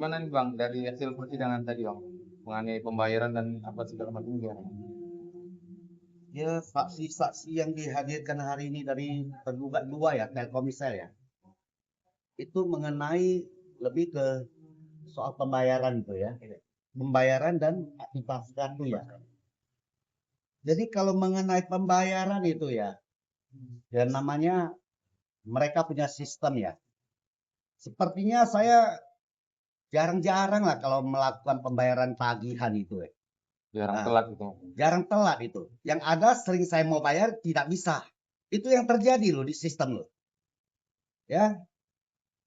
Gimana nih Bang dari hasil persidangan tadi Bang? Mengenai pembayaran dan apa segala macam gimana? Ya, saksi-saksi yang dihadirkan hari ini dari tergugat dua ya, Telkomsel ya, itu mengenai lebih ke soal pembayaran itu ya, pembayaran dan aktivasi kartu ya. Jadi kalau mengenai pembayaran itu ya, ya namanya mereka punya sistem ya. Sepertinya saya jarang-jarang lah kalau melakukan pembayaran tagihan itu ya. Jarang Nah, telat gitu. jarang telat itu. Yang ada sering saya mau bayar tidak bisa. Itu yang terjadi loh di sistem loh. Ya,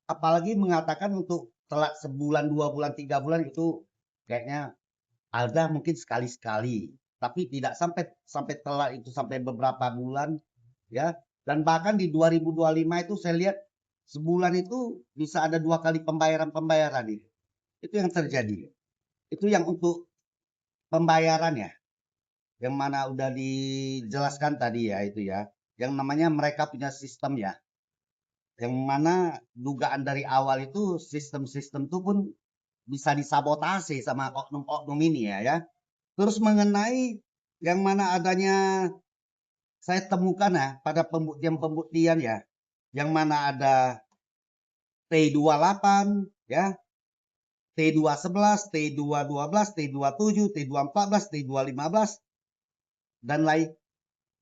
apalagi mengatakan untuk telat sebulan, 2 bulan, 3 bulan itu kayaknya ada mungkin sekali-sekali. Tapi tidak sampai sampai telat itu sampai beberapa bulan ya. Dan bahkan di 2025 itu saya lihat sebulan itu bisa ada 2 kali pembayaran itu. Itu yang terjadi. Itu yang untuk pembayaran ya. Yang mana udah dijelaskan tadi ya itu ya. Yang namanya mereka punya sistem ya. Yang mana dugaan dari awal itu sistem-sistem itu pun bisa disabotase sama oknum-oknum ini ya. Terus mengenai yang mana adanya saya temukan ya pada pembuktian-pembuktian ya. Yang mana ada T28 ya, T211, T212, T27, T214, T215 dan lain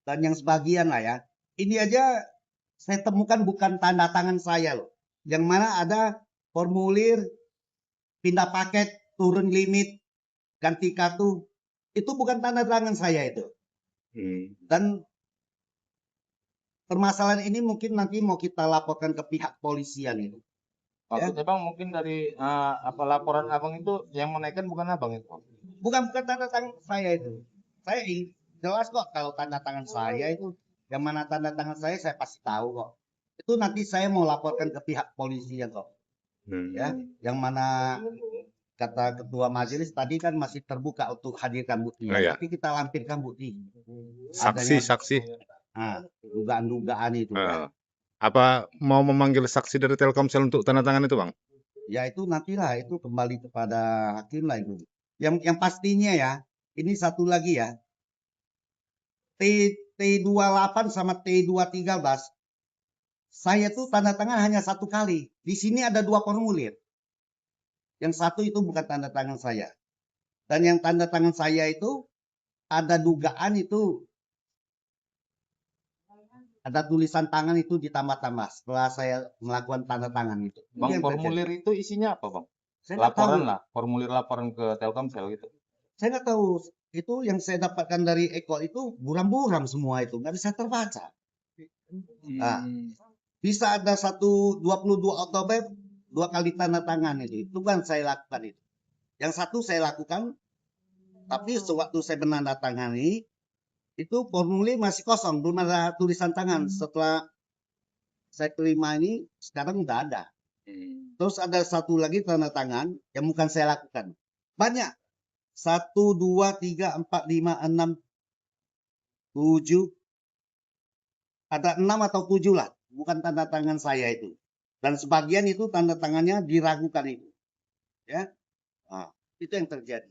dan yang sebagian lah ya. Ini aja saya temukan bukan tanda tangan saya loh. Yang mana ada formulir pindah paket, turun limit, ganti kartu. Itu bukan tanda tangan saya itu. Dan permasalahan ini mungkin nanti mau kita laporkan ke pihak polisian itu. Ya. Maksudnya Bang mungkin dari apa laporan Abang itu yang menaikkan bukan Abang itu? Bukan tanda tangan saya itu. Saya jelas kok kalau tanda tangan saya itu, yang mana tanda tangan saya pasti tahu kok. Itu nanti saya mau laporkan ke pihak polisian kok. Ya, yang mana kata ketua majelis tadi kan masih terbuka untuk hadirkan bukti ya. Tapi kita lampirkan bukti. Saksi, Adanya, saksi. dugaan-dugaan itu. Apa mau memanggil saksi dari Telkomsel untuk tanda tangan itu, Bang? Ya itu nantilah itu kembali kepada hakim lah itu. Yang pastinya ya, ini satu lagi ya. T28 sama T213 saya tuh tanda tangan hanya 1 kali. Di sini ada 2 formulir. Yang satu itu bukan tanda tangan saya. Dan yang tanda tangan saya itu ada dugaan itu ada tulisan tangan itu ditambah-tambah setelah saya melakukan tanda tangan itu. Bang, yang formulir terjadi. itu isinya apa Bang? Saya nggak tahu. Laporan lah, formulir laporan ke Telkomsel gitu. Saya nggak tahu. Itu yang saya dapatkan dari Eko itu buram-buram semua itu. Nggak bisa terbaca. Nah, bisa ada 22 Oktober 2 kali tanda tangan itu kan saya lakukan itu. Yang satu saya lakukan, tapi sewaktu saya menandatangani itu formulir masih kosong, belum ada tulisan tangan. Setelah saya terima ini sekarang udah ada. Terus ada satu lagi tanda tangan yang bukan saya lakukan. Banyak. 1, 2, 3, 4, 5, 6, 7. Ada 6 atau 7 lah. Bukan tanda tangan saya itu. Dan sebagian itu tanda tangannya diragukan itu. Ya. Nah, itu yang terjadi.